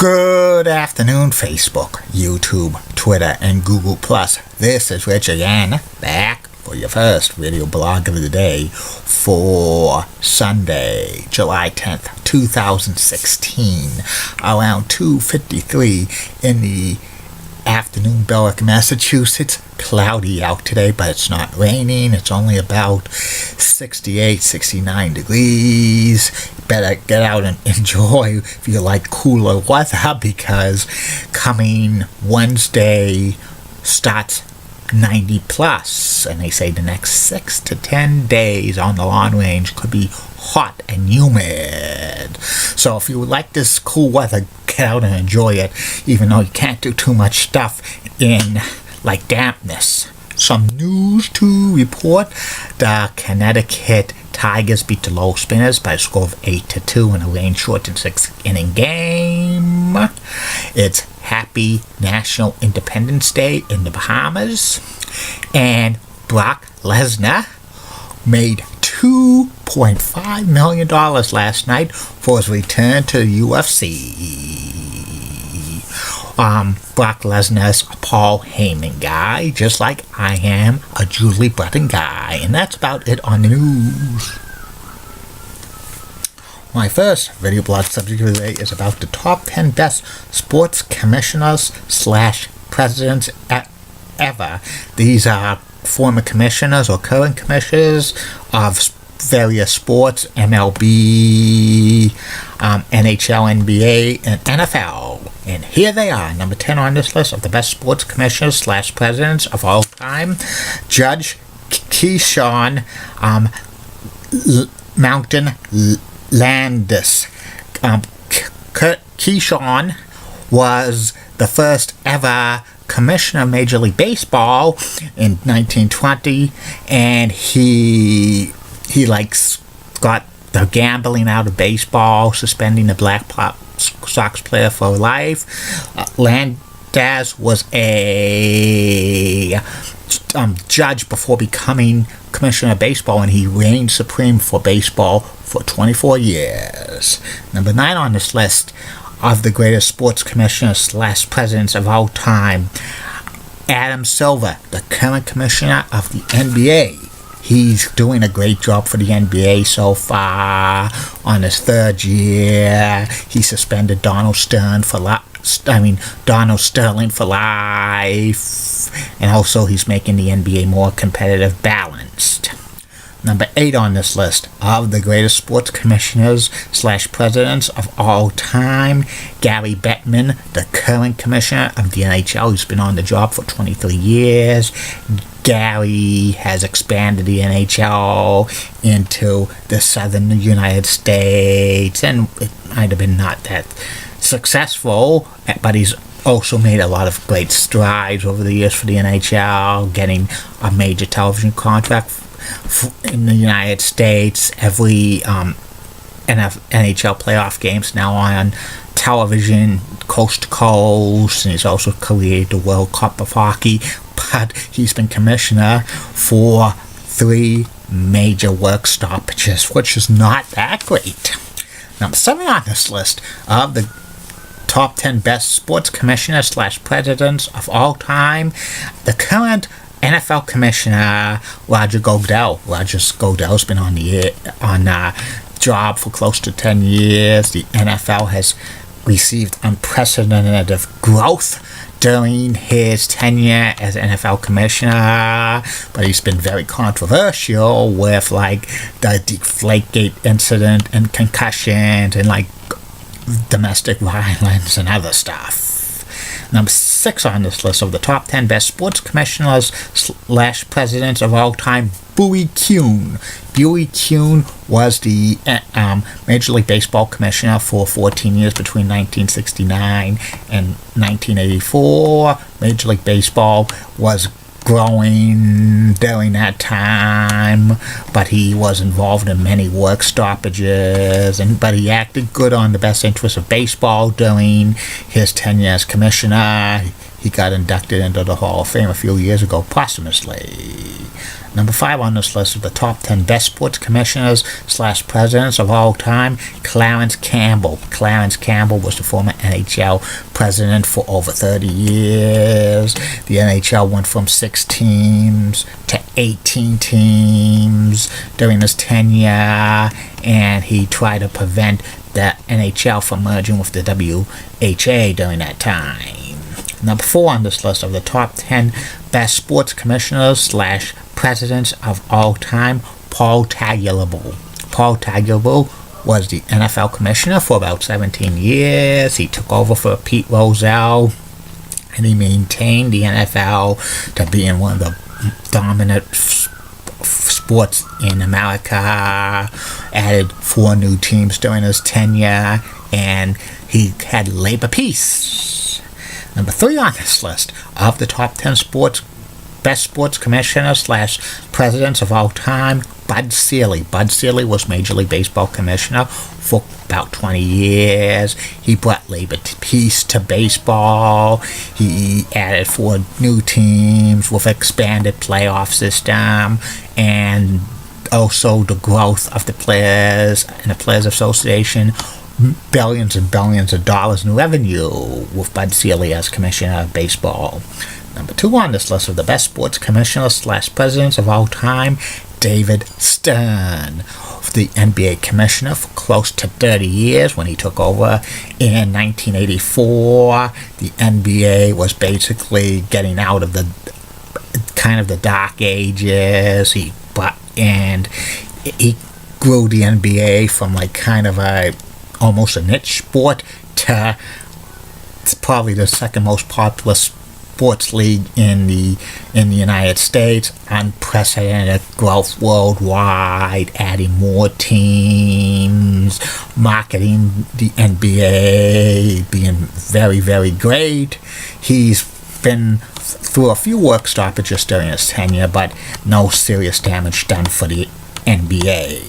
Good afternoon, Facebook, YouTube, Twitter, and Google+. This is Rich again, back for your first video blog of the day for Sunday, July 10th, 2016, around 2:53 in the afternoon, Berwick, Massachusetts. Cloudy out today, but it's not raining. It's only about 68, 69 degrees. Better get out and enjoy if you like cooler weather, because coming Wednesday starts 90 plus, and they say the next 6 to 10 days on the Long Range could be hot and humid. So if you would like this cool weather, get out and enjoy it, even though you can't do too much stuff in like dampness. Some news to report: the Connecticut Tigers beat the Lowell Spinners by a score of 8-2 in a rain-shortened 6-inning game. It's Happy National Independence Day in the Bahamas, and Brock Lesnar made $2.5 million last night for his return to the UFC. Brock Lesnar's a Paul Heyman guy, just like I am a Julie Button guy. And that's about it on the news. My first video blog subject of the day is about the top 10 best sports commissioners / presidents ever. These are former commissioners or current commissioners of various sports: MLB, NHL, NBA, and NFL. And here they are, number 10 on this list of the best sports commissioners / presidents of all time: Judge Keyshawn Mountain Landis. Keyshawn was the first ever commissioner of Major League Baseball in 1920, and he got the gambling out of baseball, suspending the Black Sox player for life. Landis was a judge before becoming commissioner of baseball, and he reigned supreme for baseball for 24 years. Number 9 on this list of the greatest sports commissioners / presidents of all time: Adam Silver, the current commissioner of the NBA. He's doing a great job for the NBA so far. On his third year, he suspended Donald Sterling for life, and also he's making the NBA more competitive, balanced. Number 8 on this list of the greatest sports commissioners / presidents of all time: Gary Bettman, the current commissioner of the NHL. He's been on the job for 23 years. Gary has expanded the NHL into the southern United States, and it might have been not that successful, but he's also made a lot of great strides over the years for the NHL, getting a major television contract in the United States. Every NHL playoff games now on television, coast to coast, and he's also created the World Cup of Hockey. But he's been commissioner for 3 major work stoppages, which is not that great. Number 7 on this list of the top 10 best sports commissioners / presidents of all time: the current NFL commissioner, Roger Goodell. Roger Goodell's been on the job for close to 10 years. The NFL has received unprecedented growth during his tenure as NFL commissioner, but he's been very controversial with the Deflategate incident and concussions and domestic violence and other stuff. Number 6 on this list of the top 10 best sports commissioners / presidents of all time: Bowie Kuhn. Bowie Kuhn was the Major League Baseball commissioner for 14 years between 1969 and 1984. Major League Baseball was growing during that time, but he was involved in many work stoppages, but he acted good on the best interests of baseball during his tenure as commissioner. He got inducted into the Hall of Fame a few years ago posthumously. Number 5 on this list of the top 10 best sports commissioners / presidents of all time, Clarence Campbell. Clarence Campbell was the former NHL president for over 30 years. The NHL went from 6 teams to 18 teams during his tenure, and he tried to prevent the NHL from merging with the WHA during that time. Number 4 on this list of the top 10 best sports commissioners / presidents of all time, Paul Tagliabue. Paul Tagliabue was the NFL commissioner for about 17 years. He took over for Pete Rozelle, and he maintained the NFL to being one of the dominant sports in America, added 4 new teams during his tenure, and he had labor peace. Number 3 on this list of the top 10 best sports commissioners / presidents of all time, Bud Selig. Bud Selig was Major League Baseball commissioner for about 20 years. He brought labor peace to baseball. He added 4 new teams with expanded playoff system, and also the growth of the players and the Players Association. Billions and billions of dollars in revenue with Bud Selig as commissioner of baseball. Number 2 on this list of the best sports commissioners / presidents of all time, David Stern, the NBA commissioner for close to 30 years. When he took over in 1984, the NBA was basically getting out of the dark ages. He grew the NBA from almost a niche sport to it's probably the second most popular sports league in the United States. Unprecedented growth worldwide, adding more teams, marketing the NBA, being very, very great. He's been through a few work stoppages during his tenure, but no serious damage done for the NBA.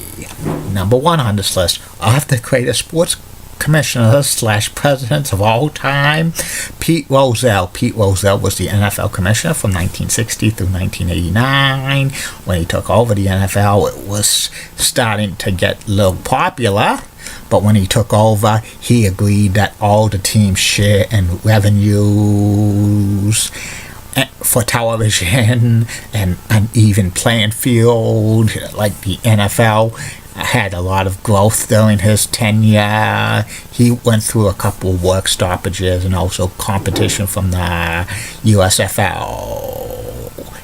Number 1 on this list of the greatest sports commissioners / presidents of all time, Pete Rozelle. Pete Rozelle was the NFL commissioner from 1960 through 1989. When he took over the NFL, it was starting to get a little popular, but when he took over, he agreed that all the teams share in revenues for television and an even playing field. Like the NFL had a lot of growth during his tenure. He went through a couple of work stoppages and also competition from the USFL.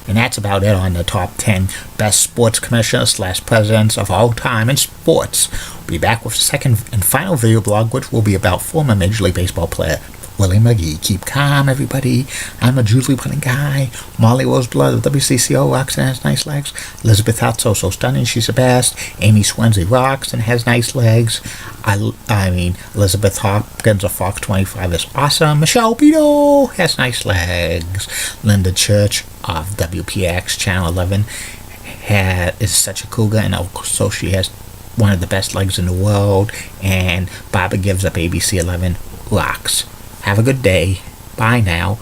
And that's about it on the top 10 best sports commissioners / presidents of all time in sports. We'll be back with the second and final video blog, which will be about former Major League Baseball player Willie McGee. Keep calm, everybody. I'm a Julie Pudding guy. Molly Roseblood of WCCO rocks and has nice legs. Elizabeth Hotso, so stunning, she's the best. Amy Swansea rocks and has nice legs. Elizabeth Hopkins of Fox 25 is awesome. Michelle Beto has nice legs. Linda Church of WPX Channel 11 is such a cougar, and also she has one of the best legs in the world. And Baba Gives Up ABC 11 rocks. Have a good day. Bye now.